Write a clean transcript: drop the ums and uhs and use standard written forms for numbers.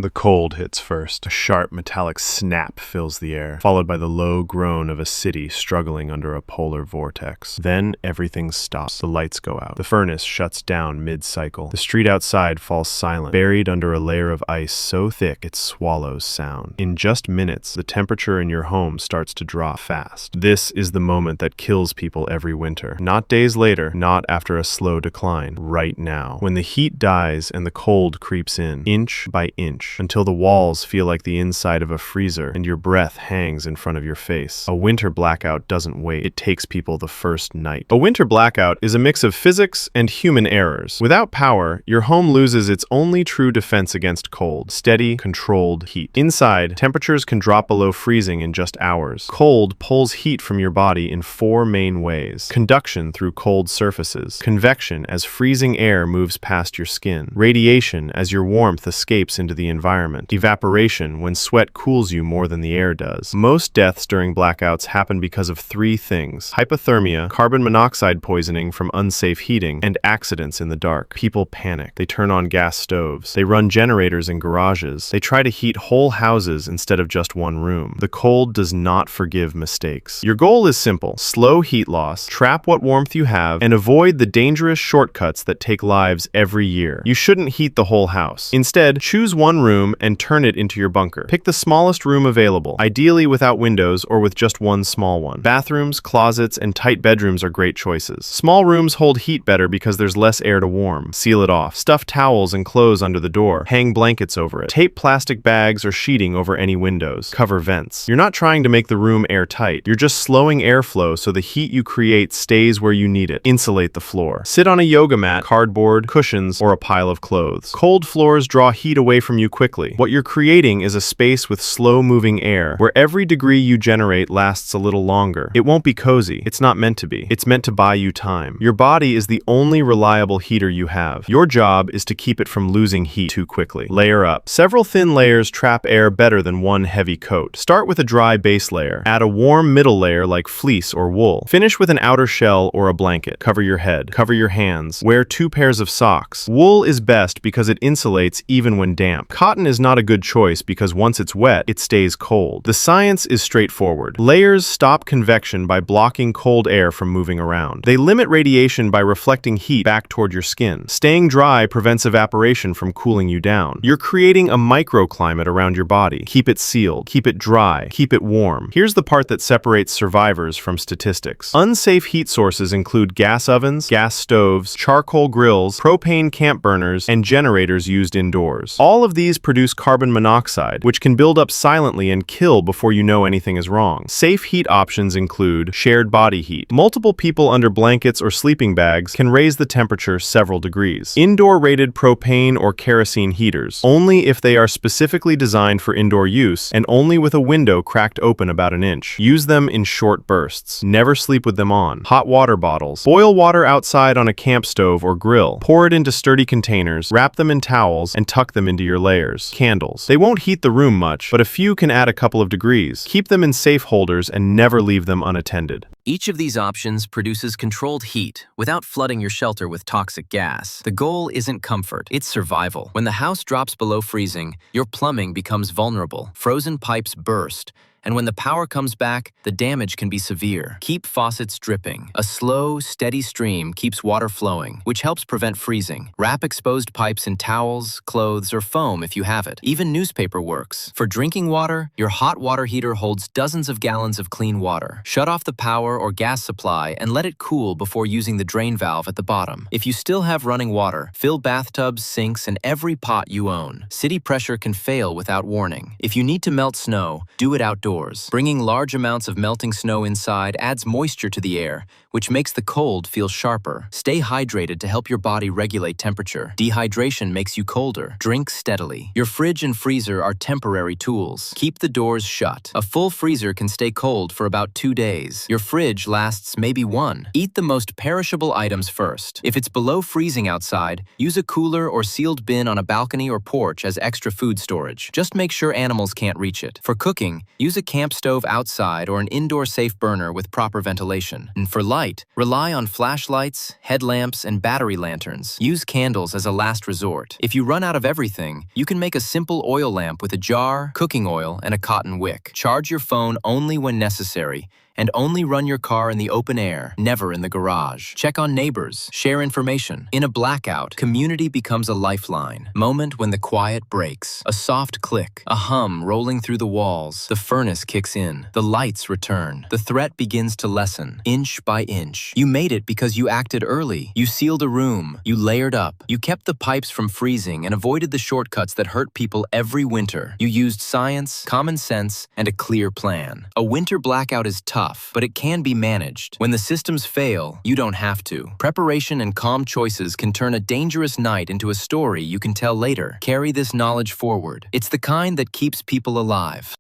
The cold hits first. A sharp metallic snap fills the air, followed by the low groan of a city struggling under a polar vortex. Then everything stops. The lights go out. The furnace shuts down mid-cycle. The street outside falls silent, buried under a layer of ice so thick it swallows sound. In just minutes, the temperature in your home starts to drop fast. This is the moment that kills people every winter. Not days later, not after a slow decline. Right now. When the heat dies and the cold creeps in, inch by inch, until the walls feel like the inside of a freezer and your breath hangs in front of your face. A winter blackout doesn't wait. It takes people the first night. A winter blackout is a mix of physics and human errors. Without power, your home loses its only true defense against cold: steady, controlled heat. Inside, temperatures can drop below freezing in just hours. Cold pulls heat from your body in four main ways: conduction through cold surfaces, convection as freezing air moves past your skin, radiation as your warmth escapes into the environment, evaporation when sweat cools you more than the air does. Most deaths during blackouts happen because of three things: hypothermia, carbon monoxide poisoning from unsafe heating, and accidents in the dark. People panic. They turn on gas stoves. They run generators in garages. They try to heat whole houses instead of just one room. The cold does not forgive mistakes. Your goal is simple: slow heat loss, trap what warmth you have, and avoid the dangerous shortcuts that take lives every year. You shouldn't heat the whole house. Instead, choose one room and turn it into your bunker. Pick the smallest room available, ideally without windows or with just one small one. Bathrooms, closets, and tight bedrooms are great choices. Small rooms hold heat better because there's less air to warm. Seal it off. Stuff towels and clothes under the door. Hang blankets over it. Tape plastic bags or sheeting over any windows. Cover vents. You're not trying to make the room airtight. You're just slowing airflow so the heat you create stays where you need it. Insulate the floor. Sit on a yoga mat, cardboard, cushions, or a pile of clothes. Cold floors draw heat away from you quickly. What you're creating is a space with slow-moving air, where every degree you generate lasts a little longer. It won't be cozy. It's not meant to be. It's meant to buy you time. Your body is the only reliable heater you have. Your job is to keep it from losing heat too quickly. Layer up. Several thin layers trap air better than one heavy coat. Start with a dry base layer. Add a warm middle layer like fleece or wool. Finish with an outer shell or a blanket. Cover your head. Cover your hands. Wear 2 pairs of socks. Wool is best because it insulates even when damp. Cotton is not a good choice because once it's wet, it stays cold. The science is straightforward. Layers stop convection by blocking cold air from moving around. They limit radiation by reflecting heat back toward your skin. Staying dry prevents evaporation from cooling you down. You're creating a microclimate around your body. Keep it sealed. Keep it dry. Keep it warm. Here's the part that separates survivors from statistics. Unsafe heat sources include gas ovens, gas stoves, charcoal grills, propane camp burners, and generators used indoors. All of these produce carbon monoxide, which can build up silently and kill before you know anything is wrong. Safe heat options include shared body heat. Multiple people under blankets or sleeping bags can raise the temperature several degrees. Indoor-rated propane or kerosene heaters, only if they are specifically designed for indoor use and only with a window cracked open about an inch. Use them in short bursts. Never sleep with them on. Hot water bottles. Boil water outside on a camp stove or grill. Pour it into sturdy containers, wrap them in towels, and tuck them into your layers. Candles. They won't heat the room much, but a few can add a couple of degrees. Keep them in safe holders and never leave them unattended. Each of these options produces controlled heat without flooding your shelter with toxic gas. The goal isn't comfort, it's survival. When the house drops below freezing, your plumbing becomes vulnerable. Frozen pipes burst. And when the power comes back, the damage can be severe. Keep faucets dripping. A slow, steady stream keeps water flowing, which helps prevent freezing. Wrap exposed pipes in towels, clothes, or foam if you have it. Even newspaper works. For drinking water, your hot water heater holds dozens of gallons of clean water. Shut off the power or gas supply and let it cool before using the drain valve at the bottom. If you still have running water, fill bathtubs, sinks, and every pot you own. City pressure can fail without warning. If you need to melt snow, do it outdoors. Bringing large amounts of melting snow inside adds moisture to the air, which makes the cold feel sharper. Stay hydrated to help your body regulate temperature. Dehydration makes you colder. Drink steadily. Your fridge and freezer are temporary tools. Keep the doors shut. A full freezer can stay cold for about 2 days. Your fridge fridge lasts maybe one. Eat the most perishable items first. If it's below freezing outside, use a cooler or sealed bin on a balcony or porch as extra food storage. Just make sure animals can't reach it. For cooking, use a camp stove outside or an indoor safe burner with proper ventilation. And for light, rely on flashlights, headlamps, and battery lanterns. Use candles as a last resort. If you run out of everything, you can make a simple oil lamp with a jar, cooking oil, and a cotton wick. Charge your phone only when necessary, and only run your car in the open air, never in the garage. Check on neighbors, share information. In a blackout, community becomes a lifeline. Moment when the quiet breaks. A soft click, a hum rolling through the walls. The furnace kicks in. The lights return. The threat begins to lessen, inch by inch. You made it because you acted early. You sealed a room. You layered up. You kept the pipes from freezing and avoided the shortcuts that hurt people every winter. You used science, common sense, and a clear plan. A winter blackout is tough, but it can be managed. When the systems fail, you don't have to. Preparation and calm choices can turn a dangerous night into a story you can tell later. Carry this knowledge forward. It's the kind that keeps people alive.